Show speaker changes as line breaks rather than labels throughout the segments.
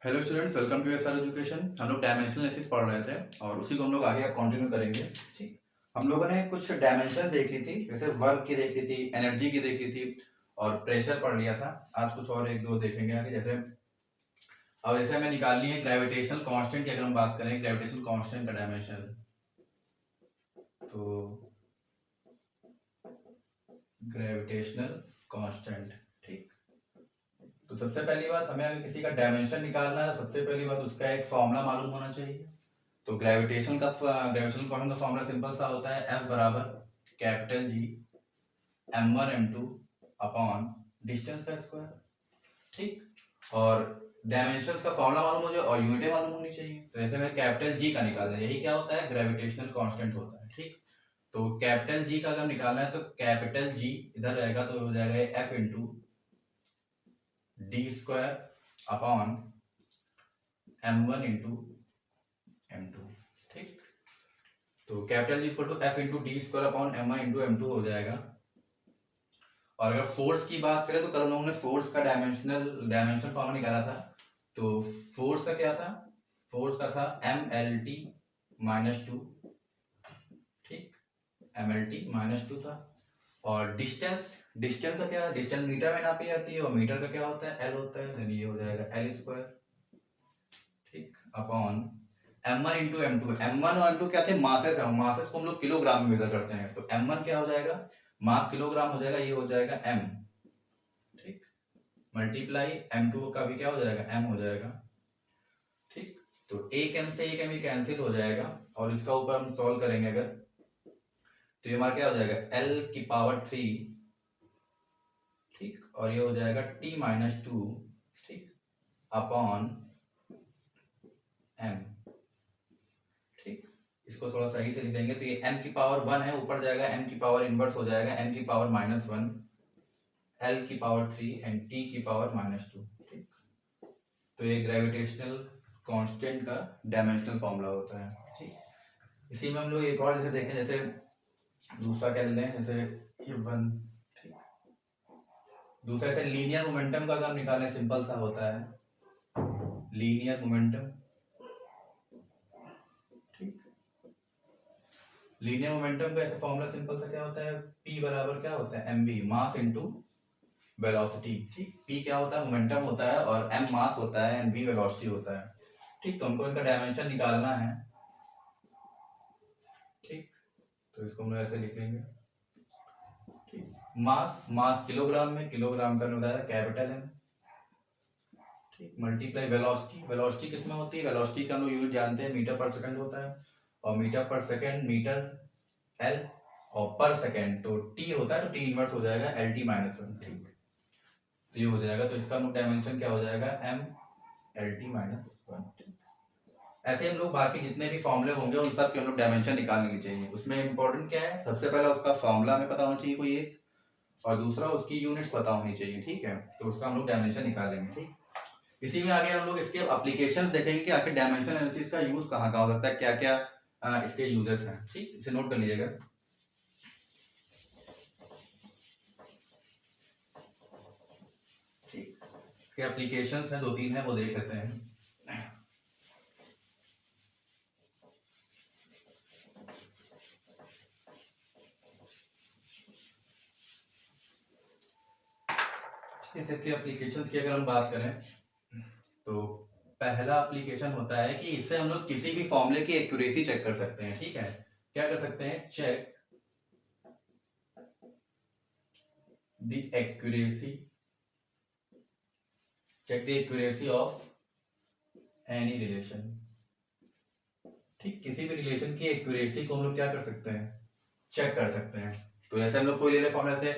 Hello students, welcome to SR education. हम लोग dimensional analysis पढ़ रहे थे और उसी को हम लोग आगे अब कंटिन्यू करेंगे। ठीक, हम लोगों ने कुछ डायमेंशन देख ली थी, जैसे वर्क की देख ली थी, एनर्जी की देख ली थी और प्रेशर पढ़ लिया था। आज कुछ और एक दो देखेंगे आगे। जैसे अब जैसे हमें निकालनी है ग्रेविटेशनल कांस्टेंट की। अगर हम बात करें ग्रेविटेशनल कांस्टेंट का डायमेंशन, तो ग्रेविटेशनल कांस्टेंट, ठीक। तो सबसे पहली बात, हमें अगर किसी का डायमेंशन निकालना है, सबसे पहली बात उसका एक फॉर्मूला मालूम होना चाहिए। तो ग्रेविटेशनल कांस्टेंट का फॉर्मूला सिंपल सा होता है, F बराबर capital G m1 m2 upon distance का स्क्वायर, ठीक। और डायमेंशंस का फॉर्मूला मालूम हो जाए और यूनिटें मालूम होनी चाहिए। तो जैसे मैं कैपिटल G का निकालना है, यही क्या होता है, ग्रेविटेशनल कांस्टेंट होता है, ठीक। तो कैपिटल G का अगर निकालना है तो कैपिटल G इधर रहेगा तो हो जाएगा F into d square upon m1 into m2, ठीक। तो capital G equal to F into d square upon m1 into m2 हो जाएगा। और अगर फोर्स की बात करें तो कल हम लोगों ने फोर्स का डायमेंशन फॉर्मूला निकाला था। तो फोर्स का क्या था, फोर्स का था mlt माइनस टू, ठीक, mlt माइनस टू था। और डिस्टेंस का क्या है, डिस्टेंस मीटर में नापी जाती है और मीटर का क्या होता है, l होता है। यानी ये हो जाएगा l स्क्वायर, ठीक, upon m1 into m2। m1 और m2 क्या थे, मासेस है। मासेस को हम लोग किलोग्राम में मेजर करते हैं। तो m1 क्या हो जाएगा, मास किलोग्राम हो जाएगा, ये हो जाएगा m, ठीक, मल्टीप्लाई m2 का भी क्या हो जाएगा, m हो जाएगा, ठीक। तो एक m से एक m कैंसिल हो जाएगा और इसका ऊपर हम सॉल्व करेंगे अगर, तो ये हमारा क्या हो जाएगा, l की पावर 3, ठीक, और ये हो जाएगा t माइनस टू, ठीक, अपॉन m, ठीक। इसको थोड़ा सही से लिख देंगे तो ये m की पावर 1 है, ऊपर जाएगा m की पावर इनवर्स हो जाएगा m की पावर माइनस 1, l की पावर 3 एंड t की पावर माइनस 2, ठीक। तो ये ग्रेविटेशनल कांस्टेंट का डायमेंशनल फॉर्मूला होता है, ठीक। इसी में हम लोग एक और जैसे देखें, जैसे दूसरा क्या ले लें, जैसे ये वन, ठीक। दूसरा जैसे लीनियर मोमेंटम का अगर निकालें, सिंपल सा होता है लीनियर मोमेंटम, ठीक। लीनियर मोमेंटम का ऐसे फॉर्मूला सिंपल सा क्या होता है, p बराबर क्या होता है, mv, मास इनटू वेलोसिटी, ठीक। p क्या होता है, मोमेंटम होता है, और m मास होता है, एंड v वेलोसिटी होता है, ठीक। तो हमको इनका डायमेंशन निकालना है, ठीक। तो इसको हम लोग ऐसे लिख लेंगे, ठीक। मास किलोग्राम में, किलोग्राम का होता है कैपिटल M, ठीक, मल्टीप्लाई वेलोसिटी किस में होती है, वेलोसिटी का हम लोग यूनिट जानते हैं, मीटर पर सेकंड होता है। और मीटर पर सेकंड मीटर L, और पर सेकंड तो T होता है, तो T इनवर्स हो जाएगा LT माइनस 1, ठीक। तो ये हो जाएगा, तो इसका डायमेंशन क्या हो जाएगा, m LT माइनस 1। ऐसे हम लोग बाकी जितने भी फॉर्मूले होंगे उन सब के हम लोग डायमेंशन निकालने चाहिए। उसमें इंपॉर्टेंट क्या है, सबसे पहला उसका फॉर्मूला हमें पता होना चाहिए कोई एक, और दूसरा उसकी यूनिट्स पता होनी चाहिए, ठीक है। तो उसका हम लोग डायमेंशन निकालेंगे, ठीक। इसी में आगे हम लोग इसके एप्लीकेशंस देखेंगे कि आखिर डायमेंशन एनालिसिस का यूज कहाँ कहाँ हो सकता है, क्या क्या इसके यूजेस हैं, ठीक। इसे नोट कर लीजिएगा। ठीक, इसके एप्लीकेशंस हैं, दो तीन है, वो देख लेते हैं। जैसे कि एप्लीकेशंस की अगर हम बात करें तो पहला एप्लीकेशन होता है कि इससे हम लोग किसी भी फॉर्मूले की एक्यूरेसी चेक कर सकते हैं, ठीक है। क्या कर सकते हैं, check the accuracy of any relation, ठीक। किसी भी रिलेशन की एक्यूरेसी को हम लोग क्या कर सकते हैं, चेक कर सकते हैं। तो जैसे हम लोग कोई ले ले फॉर्मूला से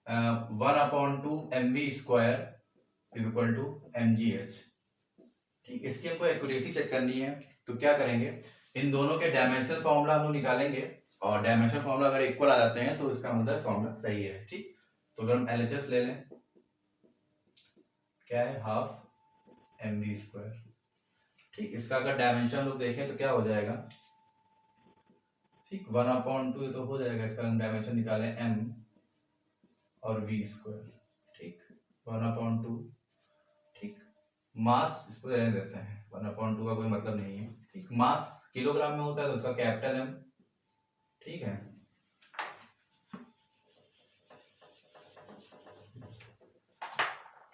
1/2 mv square is equal to mgh, ठीक। इसकी हमको एक्यूरेसी चेक करनी है, तो क्या करेंगे, इन दोनों के डायमेंशनल फॉर्मूला हम लोग निकालेंगे, और डायमेंशनल फॉर्मूला अगर इक्वल आ जाते हैं तो इसका मतलब फॉर्मूला सही है, ठीक। तो अगर हम LHS ले लें, क्या है, 1/2 mv स्क्वायर, ठीक। इसका अगर डायमेंशन लोग देखें तो क्या हो जाएगा, ठीक, 1/2 तो हो जाएगा। इसका हम डायमेंशन निकालें m और v स्क्वायर, ठीक, 1/2, ठीक, मास इसको रहने देते हैं, 1/2 का कोई मतलब नहीं है, ठीक। मास किलोग्राम में होता है तो उसका कैपिटल एम, ठीक है।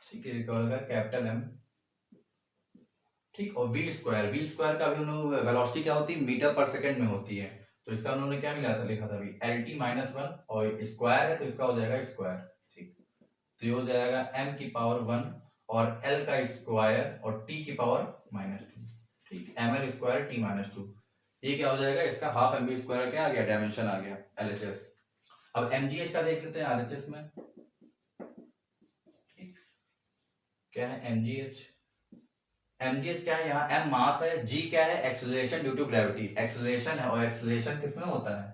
ठीक है, क्या होगा कैपिटल एम, ठीक। और वी स्क्वायर का भी उन्होंने वेलोसिटी क्या होती है, मीटर पर सेकंड में होती है, तो इसका उन्होंने क्या मिला था, लिखा था अभी LT -1, और स्क्वायर है तो इसका हो जाएगा स्क्वायर, ठीक। तो ये हो जाएगा m की पावर 1 और l का स्क्वायर और t की पावर -2, ठीक। ml स्क्वायर t -2, ये क्या हो जाएगा, इसका हाफ mv स्क्वायर क्या आ गया, डायमेंशन आ गया LHS। अब mgh का देख लेते हैं RHS में, ठीक। क्या है mgh, mgh क्या है, यहाँ m मास है, g क्या है, acceleration due to gravity, acceleration है, और एक्सेलरेशन किसमें होता है,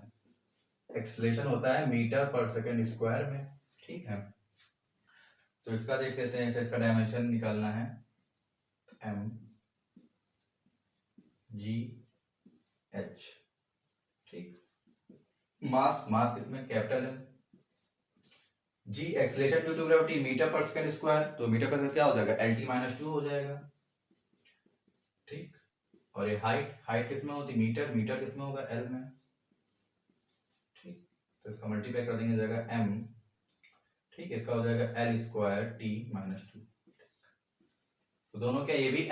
एक्सेलरेशन होता है मीटर पर सेकंड स्क्वायर में, ठीक है। तो इसका देख लेते हैं, इसका डायमेंशन निकालना है, m g h, ठीक। मास किसमें, कैपिटल है, g acceleration due to gravity metre पर सेकंड स्क्वायर, तो मीटर पर सेकंड क्या हो जाएगा, LT -2 हो जाएगा, ठीक। और ये हाइट किसमें होती, मीटर किसमें होगा, L में, ठीक। तो इसका मल्टीप्लाई कर देंगे, जाएगा m, ठीक। इसका हो जाएगा L स्क्वायर T -2, तो दोनों क्या, ये भी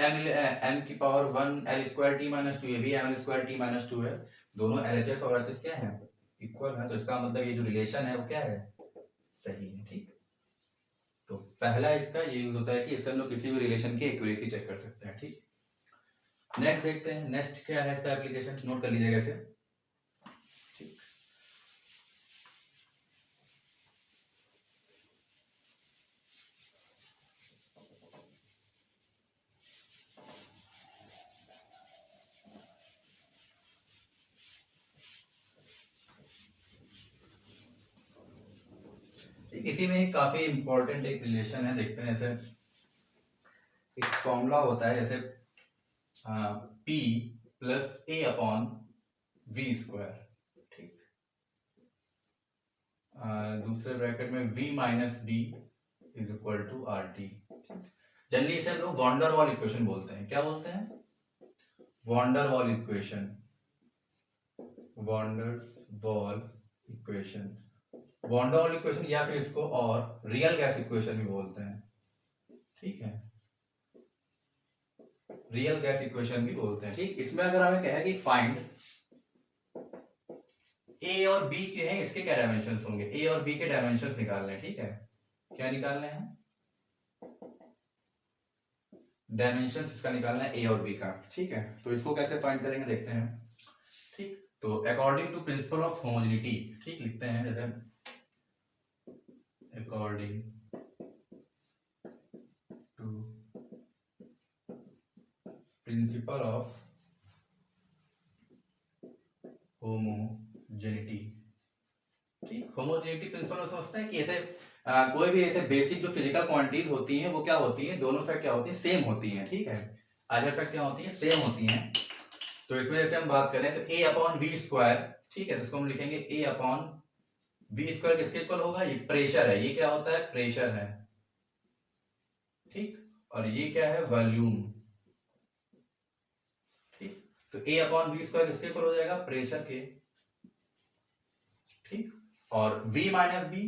m की पावर 1 L स्क्वायर T -2, ये भी ml स्क्वायर T -2 है, दोनों LHS और RHS क्या है, इक्वल है, तो इसका मतलब ये जो रिलेशन है वो क्या है, सही है, ठीक। तो पहला इसका ये यूज होता है कि इससे हम लोग किसी भी रिलेशन की एक्यूरेसी चेक कर सकते हैं, ठीक। नेक्स्ट देखते हैं, नेक्स्ट क्या है इसका एप्लीकेशन, नोट कर लीजिएगा इसे, ठीक। इसी में काफी इंपॉर्टेंट एक रिलेशन है, देखते हैं। जैसे एक फॉर्मूला होता है, जैसे P + A/V स्क्वायर, ठीक। दूसरे ब्रैकेट में V - B = RT, जनरली इसे हम लोग वॉन डर वॉल इक्वेशन बोलते हैं, क्या बोलते हैं, van der Waals equation, van der Waals equation, van der Waals equation, या फिर इसको और रियल गैस इक्वेशन भी बोलते हैं, ठीक है, रियल गैस इक्वेशन भी बोलते हैं, ठीक। इसमें अगर हमें कहे कि फाइंड ए और बी के हैं, इसके क्या डायमेंशंस होंगे, ए और बी के डायमेंशंस निकालने हैं, ठीक है, क्या निकालने हैं, डायमेंशंस इसका निकालना है ए और बी का, ठीक है। तो इसको कैसे फाइंड करेंगे देखते हैं, ठीक। तो according to principle of homogeneity, ठीक, लिखते हैं, जैसे according to principle of homogeneity, ठीक। होमोजेनिटी प्रिंसिपल समझते हैं कि ऐसे कोई भी ऐसे बेसिक जो फिजिकल क्वांटिटीज होती हैं वो क्या होती हैं, दोनों साइड क्या होती है, सेम होती हैं, ठीक है, अदर साइड क्या होती है, सेम होती हैं। तो इसमें जैसे हम बात करें तो A/V स्क्वायर, ठीक है, तो इसको हम लिखेंगे A/V स्क्वायर किसके इक्वल होगा, ये प्रेशर है, ये क्या होता है, प्रेशर है, ठीक। और ये क्या है, वॉल्यूम, ठीक। तो A/V स्क्वायर किसके इक्वल हो जाएगा, प्रेशर के, ठीक। और V - B,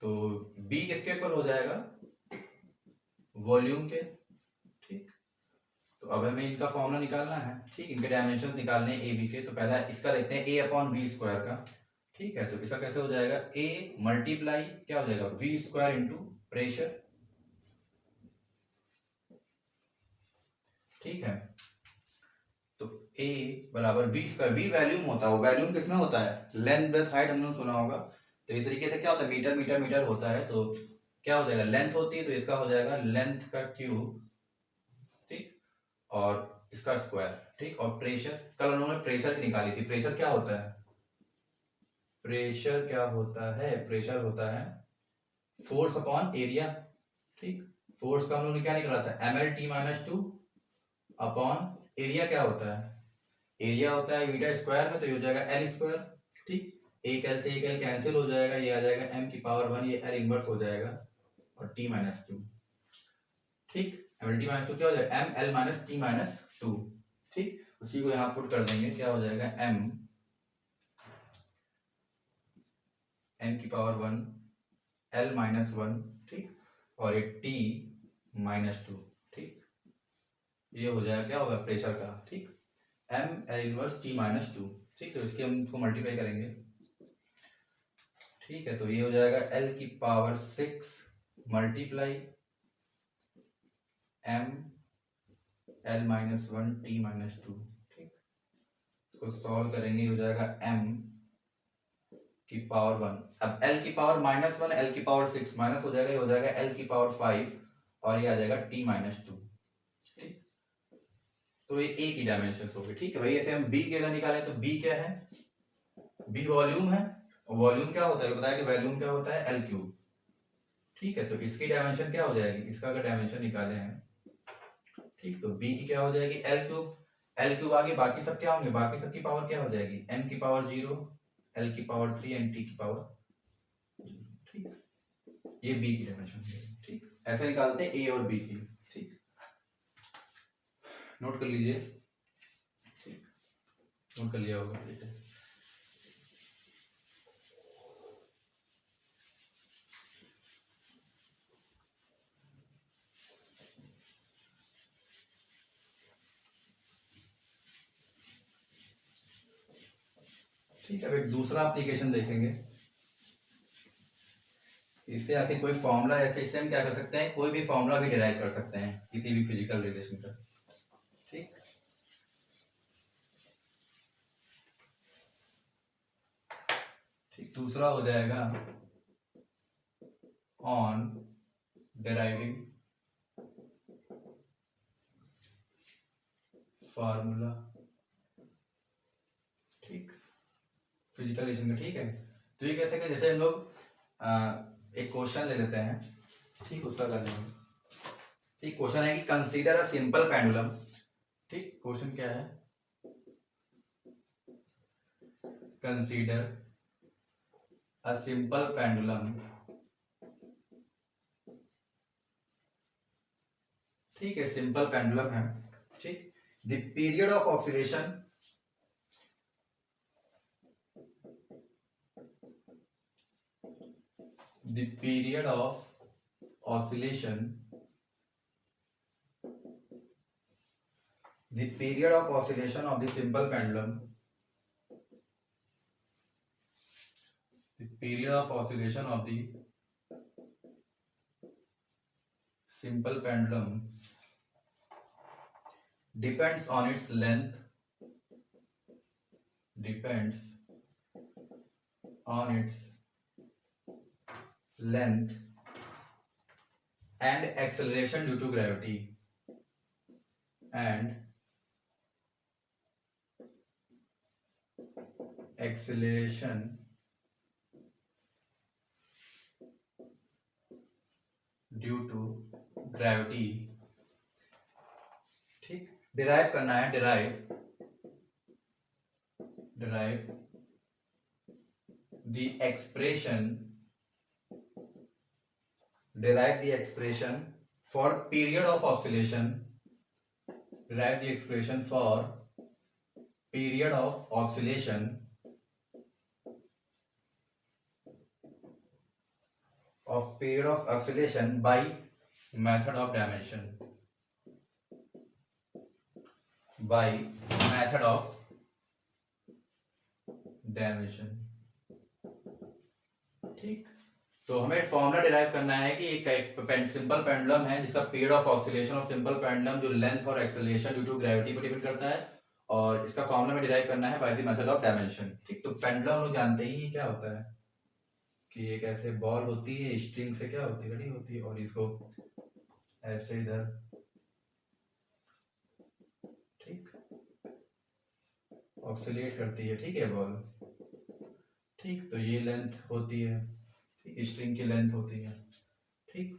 तो B किसके इक्वल हो जाएगा, वॉल्यूम के, ठीक। तो अब हमें इनका फॉर्मूला निकालना है, ठीक, इनके डायमेंशंस निकालने हैं A B के। तो पहला इसका देखते हैं A/V स्क्वायर का, ठीक है। तो इसका कैसे हो जाएगा, A मल्टीप्लाई क्या हो जाएगा, V स्क्वायर इंटू प्रेशर, ठीक है। तो A = V square, V volume होता है, वो वॉल्यूम किसमें होता है, लेंथ ब्रेथ हाइट हमने सुना होगा, तो इस तरीके से क्या होता है, मीटर मीटर मीटर होता है, तो क्या हो जाएगा, लेंथ होती है, तो इसका हो जाएगा लेंथ का क्यूब, ठीक, और इसका स्क्वायर, ठीक। और प्रेशर, कल उन्होंने प्रेशर की निकाली थी, प्रेशर क्या होता है, प्रेशर क्या होता है, प्रेशर होता है फोर्स अपॉन एरिया, ठीक। फोर्स का हम लोगों ने क्या निकाला था, ml T -2 अपॉन एरिया, क्या होता है, एरिया होता है मीटर स्क्वायर में, तो ये हो जाएगा L स्क्वायर, ठीक। एक L से एक L कैंसिल हो जाएगा, ये आ जाएगा m की पावर 1, ये L इनवर्स हो जाएगा, और T -2, ठीक। एम टी माइनस टू क्या हो जाएगा, M L minus T minus two. ठीक, उसी को यहाँ पुट कर देंगे, क्या हो जाएगा, एम एन की पावर 1 एल माइनस 1, ठीक, और ये टी माइनस 2। ठीक, ये हो जाएगा, क्या होगा, प्रेशर का। ठीक, M L inverse T minus 2। ठीक, तो इसके हम इसको मल्टीप्लाई करेंगे। ठीक है, तो ये हो जाएगा एल की power 6 multiply M L minus 1 T minus 2। ठीक, इसको सॉल्व करेंगे, हो जाएगा एम की पावर 1, अब एल की पावर माइनस 1 एल की पावर 6 माइनस हो जाएगा, ये हो जाएगा एल की पावर 5 और ये आ जाएगा टी माइनस 2। ठीक, तो ये ए की डायमेंशन हो गई। ठीक है भाई, ऐसे हम बी के अगर निकालें तो बी क्या है, बी वॉल्यूम है, वॉल्यूम क्या होता है बताया कि वॉल्यूम क्या होता है, एल क्यूब। ठीक है, तो इसकी डायमेंशन क्या हो जाएगी, इसका अगर डायमेंशन निकाले हैं, ठीक, तो बी की क्या हो जाएगी, एल क्यूब। एल क्यूब आगे बाकी सब क्या होंगे, बाकी सब की पावर क्या हो जाएगी, एम की पावर 0 एल की पावर 3 एंड टी की पावर। ठीक, ये बी की डायमेंशन है। ठीक, ऐसे निकालते हैं ए और बी की। ठीक, नोट कर लीजिए। ठीक, नोट कर लिया होगा। ठीक है, ठीक है, अब एक दूसरा एप्लीकेशन देखेंगे। इससे आखिर कोई फॉर्मूला, ऐसे इससे हम क्या कर सकते हैं, कोई भी फॉर्मूला भी डिराइव कर सकते हैं किसी भी फिजिकल रिलेशन का। ठीक, ठीक, दूसरा हो जाएगा ऑन डिराइविंग फार्मूला। ठीक, फिजिकल रिलेशन का। ठीक है, तो ये कैसे कि जैसे हम लोग एक क्वेश्चन ले लेते हैं। ठीक, उसका कर लेंगे। ठीक, क्वेश्चन है कि कंसीडर अ सिंपल पेंडुलम। ठीक, क्वेश्चन क्या है, कंसीडर अ सिंपल पेंडुलम। ठीक है, सिंपल पेंडुलम है। ठीक, the period of oscillation, the period of oscillation, the period of oscillation of the simple pendulum, the period of oscillation of the simple pendulum depends on its length, depends on its length and acceleration due to gravity, and acceleration due to gravity। ठीक, derive करना है, derive the expression, derive the expression for period of oscillation, derive the expression for period of oscillation by method of dimension, by method of dimension। ठीक, तो हमें formula derive करना है कि एक सिंपल पेंडुलम है जिसका period of oscillation of simple pendulum जो लेंथ और एक्सेलरेशन ड्यू टू ग्रेविटी पर डिपेंड करता है, और इसका फॉर्मूला में डिराइव करना है by the method of dimension. ठीक, तो पेंडुलम लोग जानते ही क्या होता है कि एक ऐसे बॉल होती है, स्ट्रिंग से क्या होती है, घड़ी होती है, और इसको ऐसे इधर, ठीक, ऑक्सीलेट करती है। ठीक है, बॉल। ठीक, तो ये लेंथ होती है, स्ट्रिंग की लेंथ होती है। ठीक,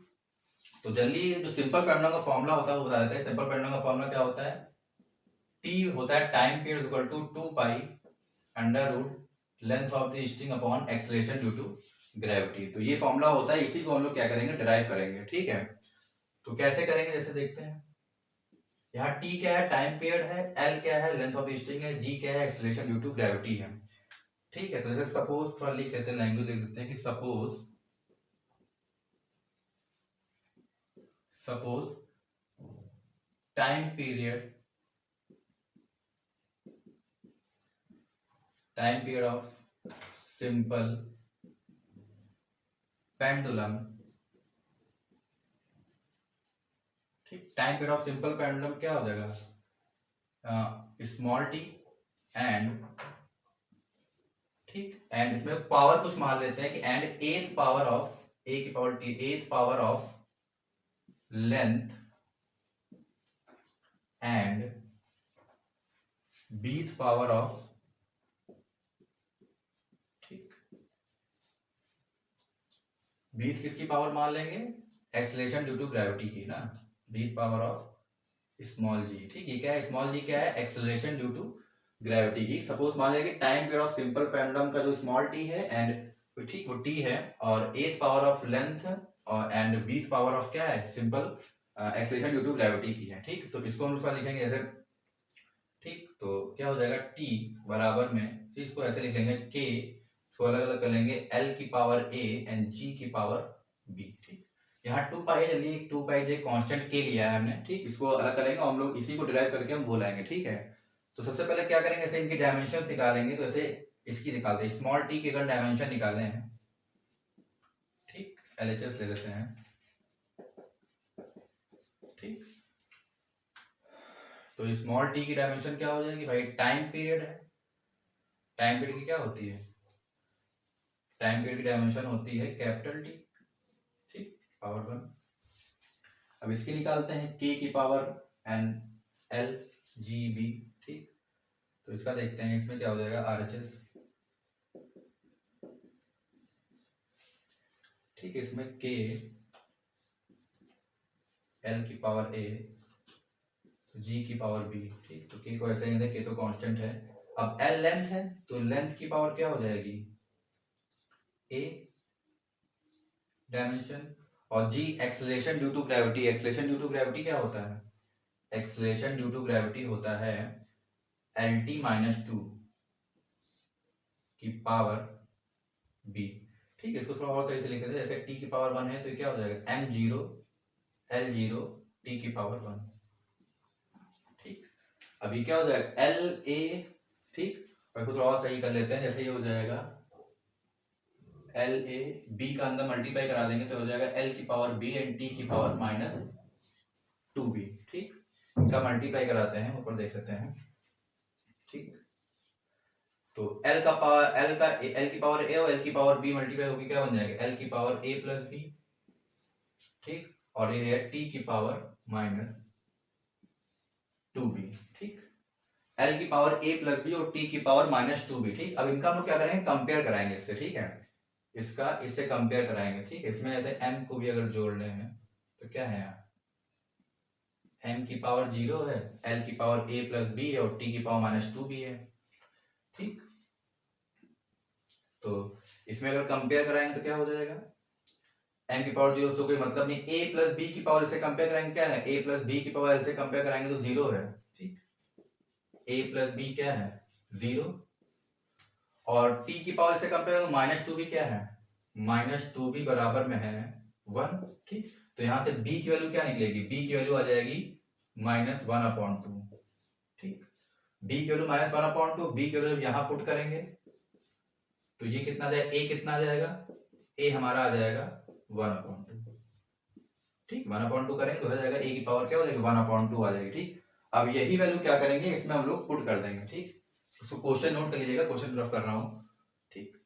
तो जनरली जो सिंपल पेंडुलम का फॉर्मूला होता है वो बता देते हैं। सिंपल पेंडुलम का फॉर्मूला क्या होता है, टी होता है time period equal to 2 pi under root length of the string upon acceleration due to gravity. तो ये फॉर्मूला होता है, इसी को हम लोग क्या करेंगे, डिराइव करेंगे। ठीक है, तो कैसे करेंगे जैसे देखते हैं, यहाँ t क्या है, टाइम पीरियड है, l क्या है, लेंथ ऑफ स्ट्रिंग है, g क्या है, एक्सेलरेशन ड्यू टू ग्रेविटी है। ठीक है, तो जैसे सपोज थोड़ा लिख लेते हैं, लैंग्वेज लिख देते हैं कि suppose time period of simple pendulum, ठीक, time period of simple pendulum क्या हो जाएगा, स्मॉल टी एंड, ठीक, एंड इसमें पावर कुछ मान लेते हैं कि एंड एथ पावर ऑफ ए की power T, ath power of length and bth power of, ठीक, बीथ किसकी पावर मान लेंगे, एक्सेलरेशन ड्यू टू ग्रेविटी की ना, बीथ पावर ऑफ स्मॉल जी, ठीक, ये क्या है, स्मॉल जी क्या है, एक्सेलरेशन ड्यू टू ग्रेविटी की। सपोज मान लेंगे time period of simple pendulum का जो स्मॉल टी है एंड, ठीक, वो टी है, और एथ पावर ऑफ लेंथ और एंड बीथ पावर ऑफ क्या है, simple acceleration due to gravity की है। ठीक, तो इसको हम उसका लिखेंगे ऐसे, ठीक, तो क्या हो जाएगा t बराबर में, तो इसको ऐसे लिखेंगे k, इसको अलग अलग कर लेंगे, l की पावर a एंड g की पावर b। ठीक, यहाँ 2 पाई है, चलिए 2 पाई जो कांस्टेंट k लिया है हमने, ठीक, इसको अलग करेंगे और हम लोग इसी को डिराइव करके हम बोलेंगे। ठीक है, तो सबसे पहले क्या करेंगे, ऐसे इनकी डायमेंशन निकालेंगे, तो ऐसे इसकी निकालते हैं, स्मॉल t की अगर डायमेंशन निकाले हैं, ठीक, LHS ले लेते हैं, ठीक, तो स्मॉल टी की डायमेंशन क्या हो जाएगी भाई, टाइम पीरियड है, टाइम पीरियड की क्या होती है, टाइम पीरियड की डायमेंशन होती है कैपिटल टी, ठीक, पावर 1। अब इसकी निकालते हैं k की power n l g b, ठीक, तो इसका देखते हैं, इसमें क्या हो जाएगा RHS, ठीक, इसमें k l की पावर a g की पावर b, ठीक, तो k को ऐसे ही दें, k तो कांस्टेंट है, अब l लेंथ है, तो लेंथ की पावर क्या हो जाएगी a डायमेंशन, और g acceleration due to gravity, acceleration due to gravity क्या होता है, एक्सेलरेशन ड्यू टू ग्रेविटी होता है LT-2 की पावर b। ठीक है, इसको थोड़ा और सही से लिख देते हैं, जैसे t की पावर 1 है तो क्या हो जाएगा m0 l0 t की पावर 1। ठीक, अभी क्या हो जाएगा LA, ठीक, और थोड़ा और सही कर लेते हैं, जैसे ये हो जाएगा LA b का अंदर मल्टीप्लाई करा देंगे तो हो जाएगा l की पावर b एंड t की पावर -2b। ठीक, इनका मल्टीप्लाई कराते हैं, ऊपर देख लेते हैं, ठीक, तो l की पावर a और l की पावर b मल्टीप्लाई होगी क्या बन जाएगा, l की पावर a प्लस b, ठीक, और ये है t की पावर -2b। ठीक, l की पावर a प्लस b और t की पावर -2b। ठीक, अब इनका हम लोग क्या करेंगे, कंपेयर कराएंगे इससे। ठीक है, इसका इससे कंपेयर कराएंगे। ठीक, इसमें ऐसे m को भी अगर जोड़ ले हैं तो क्या है, यहाँ m की पावर 0 है, l की पावर a प्लस b है और t की पावर -2b है। ठीक, तो इसमें अगर कंपेयर कराएंगे तो क्या हो जाएगा, m की पावर 0 तो कोई मतलब नहीं, a प्लस b की पावर से कंपेयर कराएंगे क्या है, a प्लस b की पावर से कंपेयर कराएंगे तो 0 है। ठीक, a प्लस b क्या है 0, और t की पावर से कंपेयर तो -2b क्या है, -2b बराबर में है 1। ठीक, तो यहां से b की वैल्यू क्या निकलेगी, b की वैल्यू आ जाएगी -1/2। ठीक, b की वैल्यू -1/2, b की वैल्यू यहां पुट करेंगे तो ये कितना आ जाएगा, a कितना आ जाएगा, a हमारा आ जाएगा 1/2। ठीक, 1/2 करेंगे तो हो जाएगा a की पावर क्या हो जाएगी 1/2 आ जाएगी। ठीक, अब यही वैल्यू क्या करेंगे, इसमें हम लोग पुट कर देंगे। ठीक, तो क्वेश्चन नोट कर लीजिएगा, क्वेश्चन रफ कर रहा हूं। ठीक,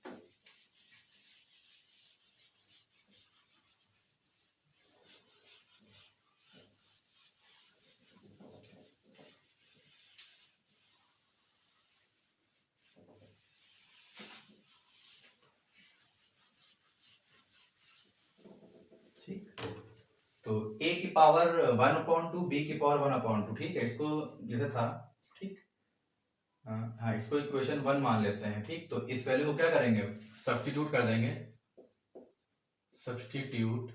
ठीक, तो a की पावर 1/2, b की पावर 1/2। ठीक है, इसको जैसे था, ठीक, हाँ, इसको इक्वेशन 1 मान लेते हैं। ठीक, तो इस वैल्यू को क्या करेंगे, सब्स्टिट्यूट कर देंगे, substitute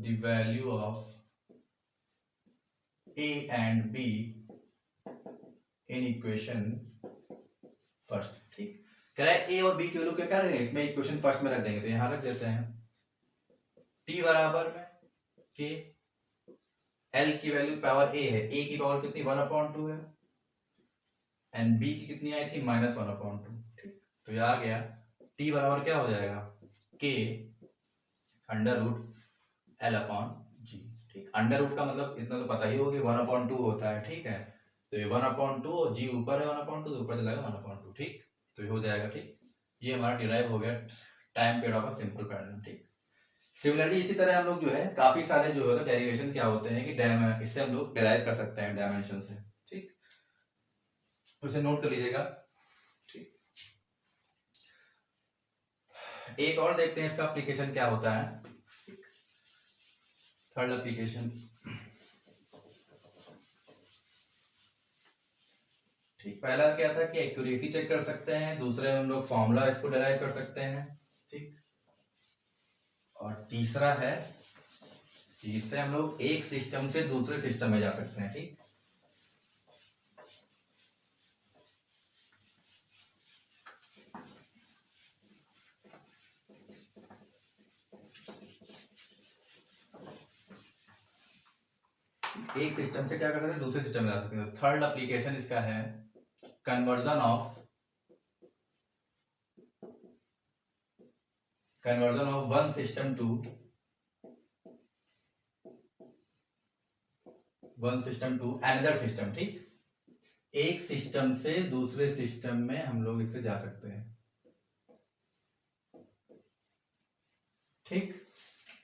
the value of A and B in equation first. ठीक, कह रहा है ए और बी की वैल्यू क्या करेंगे, इसमें इक्वेशन फर्स्ट में रख देंगे, तो यहां रख देते हैं t बराबर में के, l की वैल्यू पावर a है, a की पावर कितनी 1/2 है, एंड b की कितनी आई थी -1/2। ठीक, तो ये आ गया t बराबर क्या हो जाएगा k √l/g। ठीक, अंडर रूट का मतलब इतना तो पता ही होगा 1/2 होता है। ठीक है, तो ये 1/2 और जी ऊपर है 1/2 तो ऊपर चला गया 1/2। ठीक, तो ये हो जाएगा। ठीक, ये हमारा डिराइव हो गया time period of a simple pattern. ठीक, सिमिलरली इसी तरह हम लोग जो है काफी सारे जो है डेरिवेशन क्या होते हैं कि इससे हम लोग डिराइव कर सकते हैं डायमेंशन से। ठीक, तो इसे नोट कर लीजिएगा। ठीक, एक और देखते हैं इसका एप्लीकेशन क्या होता है। थर्ड एप्लीकेशन, ठीक, पहला क्या था कि एक्यूरेसी चेक कर सकते हैं, दूसरे हम लोग फॉर्मूला इसको डिराइव कर सकते हैं। ठीक, और तीसरा है कि इससे हम लोग एक सिस्टम से दूसरे सिस्टम में जा सकते हैं। ठीक, एक सिस्टम से क्या कर सकते हैं दूसरे सिस्टम में जा सकते हैं। थर्ड एप्लीकेशन इसका है conversion of one system to another system. ठीक, एक सिस्टम से दूसरे सिस्टम में हम लोग इससे जा सकते हैं। ठीक,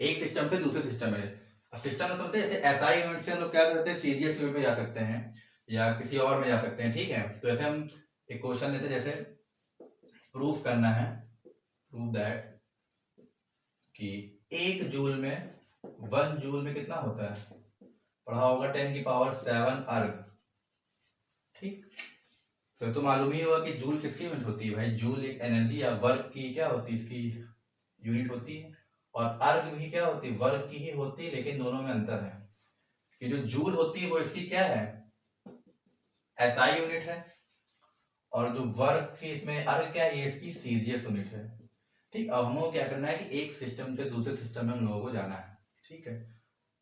एक सिस्टम से दूसरे सिस्टम में, सिस्टम में समझते हैं जैसे एसआई यूनिट से हम लोग क्या करते हैं सीजीएस यूनिट में जा सकते हैं या किसी और में जा सकते हैं। ठीक है, तो ऐसे हम एक क्वेश्चन लेते हैं, जैसे प्रूफ करना है, प्रूव दैट कि 1 जूल में 1 जूल में कितना होता है, पढ़ा होगा 10⁷ अर्ग। ठीक, तो मालूम ही होगा कि जूल किसकी यूनिट होती है भाई, जूल एक एनर्जी या वर्क की क्या होती है, इसकी यूनिट होती है, और अर्ग भी क्या होती है वर्क की ही होती है, लेकिन दोनों में अंतर है कि जो जूल होती है वो इसकी क्या है एसआई यूनिट है, और जो वर्क की इसमें अर्ग क्या है ये इसकी सीजीएस यूनिट है। ठीक, अब हमको क्या करना है कि एक सिस्टम से दूसरे सिस्टम में हम लोगों को जाना है। ठीक है,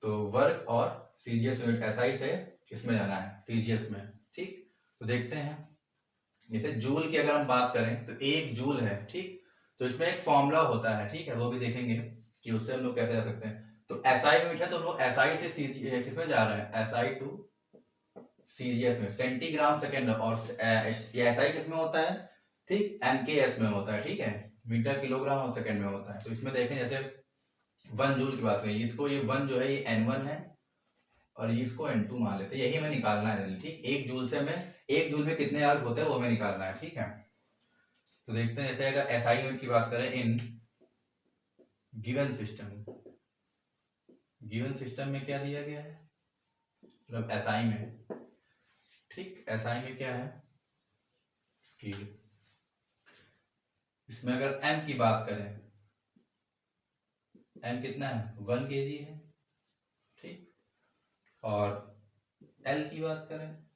तो वर्क और सीजीएस यूनिट एसआई से किसमें जाना है सीजीएस में। ठीक, तो देखते हैं, जैसे जूल की अगर हम बात करें तो 1 जूल है। ठीक, तो इसमें एक फॉर्मूला होता है। ठीक है, वो भी देखेंगे कि उससे हम लोग कैसे जा सकते हैं। तो एसआई यूनिट है तो हम लोग एसआई से सीजीएस किसमें जा रहे हैं, एसआई टू सीजीएस में, सेंटीग्राम सेकेंड, और एसआई किसमें होता है, ठीक, एमकेएस में होता है। ठीक है, मीटर किलोग्राम और सेकंड में होता है। तो इसमें देखें जैसे 1 जूल की बात करें, इसको ये 1 जो है ये n1 है और ये इसको n2 मान लेते हैं, यही हमें निकालना है। ठीक, 1 जूल से हमें 1 जूल में कितने अर्ग होते हैं वो हमें निकालना है। ठीक है, तो देखते हैं जैसे अगर एसआई यूनिट की बात करें इन गिवन सिस्टम में क्या दिया गया है, मतलब एसआई में। ठीक, एसआई में क्या है कि इसमें अगर m की बात करें, m कितना है 1 kg है। ठीक, और l की बात करें,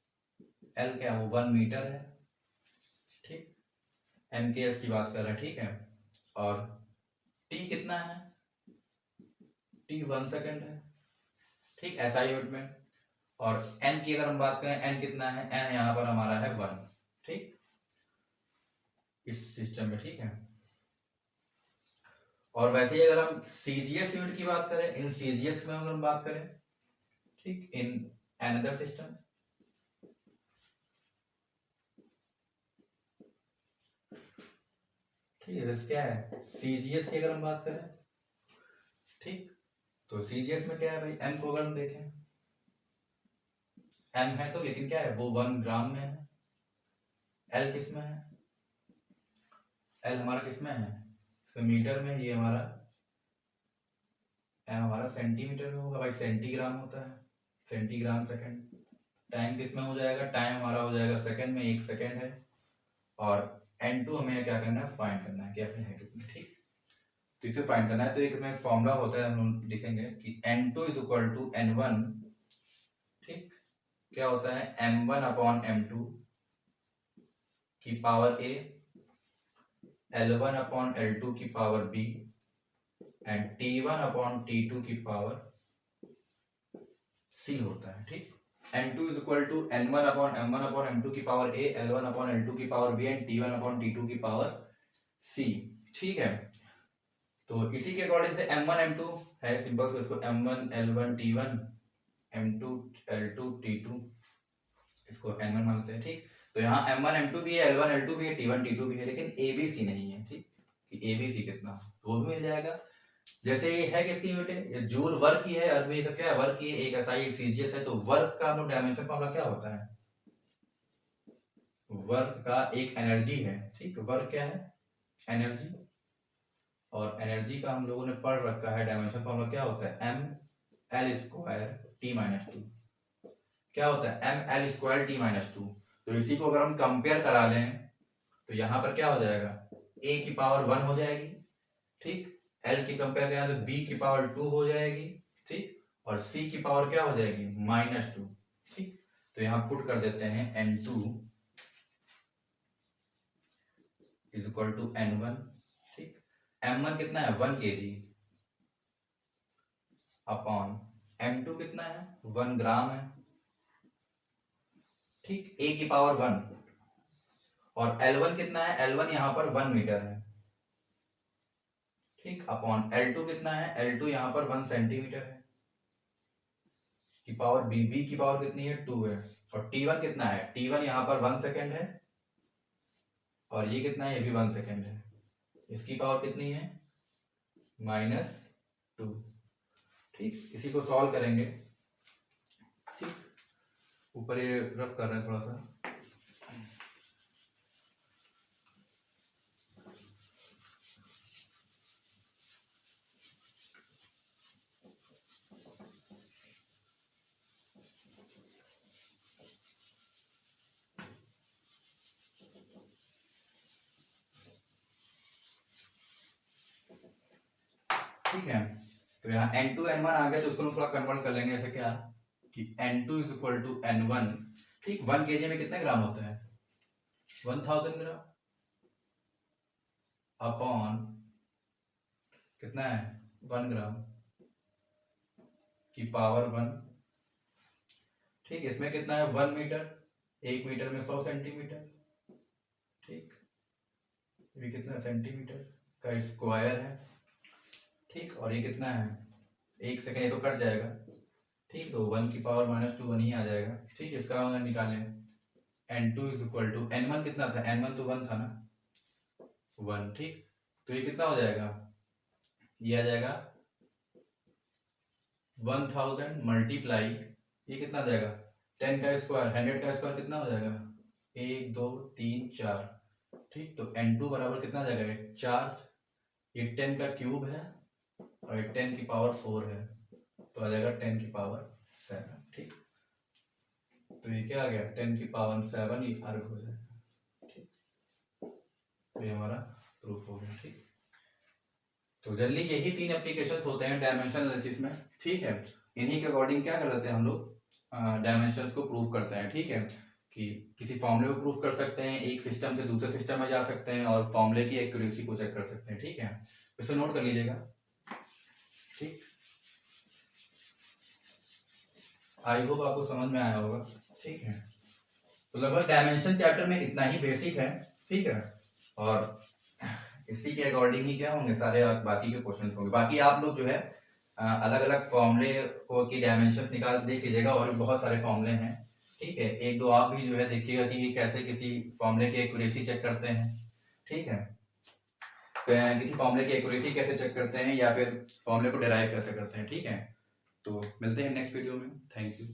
l क्या है वो 1 मीटर है। ठीक, mks की बात कर रहे हैं। ठीक है, और t कितना है, t 1 सेकेंड है। ठीक, एसआई यूनिट में, और n की अगर हम बात करें n कितना है, n यहाँ पर हमारा है 1। ठीक, इस सिस्टम में। ठीक है, और वैसे ही अगर हम सीजीएस यूनिट की बात करें, इन सीजीएस में अगर हम बात करें, ठीक, इन अनदर सिस्टम, ठीक है, क्या है सीजीएस की अगर हम बात करें, ठीक, तो सीजीएस में क्या है भाई, m को अगर हम देखें, m है तो लेकिन क्या है वो 1 ग्राम में है, l किस में है, l हमारा किस में है मीटर में, ये हमारा m हमारा सेंटीमीटर में होगा भाई, सेंटीग्राम होता है, सेंटीग्राम सेकंड। टाइम किस में हो जाएगा, टाइम हमारा हो जाएगा सेकंड में, 1 सेकंड है, और n2 हमें क्या करना है फाइंड करना है कैसे है कितने। ठीक, तो इसे फाइंड करना है। तो एक इसमें फॉर्मूला होता है, हम लोग लिखेंगे कि N2 is equal to N1, ठीक, क्या होता है M1 अपॉन M2 की power A, L1 upon L2 की power B and T1 upon T2 की पावर C होता है, ठीक। N2 is equal to N1 upon M1 upon M2 की power A, L1 upon L2 की power B and T1 upon T2 की power C, ठीक है। तो इसी के अकॉर्डिंग से M1 M2 है सिंपल, तो इसको M1 L1 T1, M2 L2 T2, इसको N1 मानते हैं, ठीक। तो यहाँ M1 M2 भी है, L1 L2 भी है, T1 T2 भी है, लेकिन ABC नहीं है, ठीक, कि ABC कितना, वो भी मिल जाएगा। जैसे ये है किसकी बेटे, ये जूल वर्क की है, और भी सब क्या है वर्क की है, एक SI एक CGS है। तो वर्क का हम डायमेंशन फॉर्मूला क्या होता है, वर्क का एक एनर्जी है, ठीक। वर्क क्या है, एनर्जी, और एनर्जी का हम लोगों ने पढ़ रखा है डायमेंशन फॉर्मूला क्या होता है, ML स्क्वायर T-2, क्या होता है ML स्क्वायर T-2। तो इसी को अगर हम कंपेयर करा लें तो यहाँ पर क्या हो जाएगा, A की पावर 1 हो जाएगी, ठीक, L की कंपेयर करें तो B की पावर 2 हो जाएगी, ठीक, और C की पावर क्या हो जाएगी -2, ठीक। तो यहाँ पुट कर देते हैं N2 is equal to N1, ठीक। M1 कितना है 1 kg अपॉन M2 कितना है 1 ग्राम है, ठीक, A की पावर 1, और L1 कितना है, L1 यहाँ पर 1 मीटर है, ठीक, अपॉन L2 कितना है, L2 यहाँ पर 1 सेंटीमीटर है, की पावर B की पावर कितनी है 2 है, और T1 कितना है, T1 यहाँ पर 1 सेकेंड है, और ये कितना है, ये भी 1 सेकेंड है, इसकी पावर कितनी है -2, ठीक। इसी को सॉल्व करेंगे, ठीक, ऊपर ये रफ कर रहे हैं थोड़ा सा, ठीक है। तो यहाँ N2 N1 आ गया, तो उसको हम थोड़ा कन्वर्ट कर लेंगे, ऐसे क्या कि N2 is equal to N1, ठीक। 1 kg में कितने ग्राम होता है 1000 ग्राम अपॉन कितना है 1 ग्राम की पावर 1, ठीक। इसमें कितना है 1 मीटर, 1 मीटर में 100 सेंटीमीटर, ठीक, ये कितना सेंटीमीटर का स्क्वायर है, ठीक, और ये कितना है 1 सेकेंड, ये तो कट जाएगा, ठीक। तो 1 की पावर -2 1 ही आ जाएगा, ठीक। इसका निकालें N2 is equal to N1 कितना था, N1 तो 1 था ना, 1, ठीक। तो ये कितना हो जाएगा, ये आ जाएगा 1000 मल्टीप्लाई, ये कितना आ जाएगा 10 का स्क्वायर, 100 का स्क्वायर कितना हो जाएगा 1 2 3 4, ठीक। तो N2 बराबर कितना आ जाएगा 4, ये 10 का क्यूब है, और ये 10 की पावर 4 है, तो आ जाएगा 10 की पावर 7, ठीक। तो ये क्या आ गया 10 की पावर 7, ये अर्ग हो जाएगा, ठीक। तो ये हमारा प्रूफ हो गया, ठीक। तो जनरली यही 3 एप्लीकेशंस होते हैं डायमेंशन एनालिसिस में, ठीक है। इन्हीं के अकॉर्डिंग क्या कर देते हैं हम लोग, डायमेंशंस को प्रूफ करते हैं, ठीक है, कि किसी फॉर्मूले को प्रूफ कर सकते हैं, एक सिस्टम से दूसरे सिस्टम में जा सकते हैं, और फॉर्मूले की एक्यूरेसी को चेक कर सकते हैं, ठीक है। इसे नोट कर लीजिएगा, ठीक। आई होप आपको समझ में आया होगा, ठीक है। तो लगभग डायमेंशन चैप्टर में इतना ही बेसिक है, ठीक है, और इसी के अकॉर्डिंग ही क्या होंगे सारे बाकी के क्वेश्चन होंगे। बाकी आप लोग जो है अलग अलग फॉर्मूले को की डायमेंशंस निकाल देख लीजिएगा, और भी बहुत सारे फॉर्मूले हैं, ठीक है। एक दो आप भी जो है देखिएगा कि कैसे किसी फॉर्मूले की एक्यूरेसी चेक करते हैं, ठीक है, किसी फॉर्मूले की एक्यूरेसी कैसे चेक करते हैं, या फिर फॉर्मूले को डिराइव कैसे करते हैं, ठीक है। तो मिलते हैं नेक्स्ट वीडियो में, थैंक यू।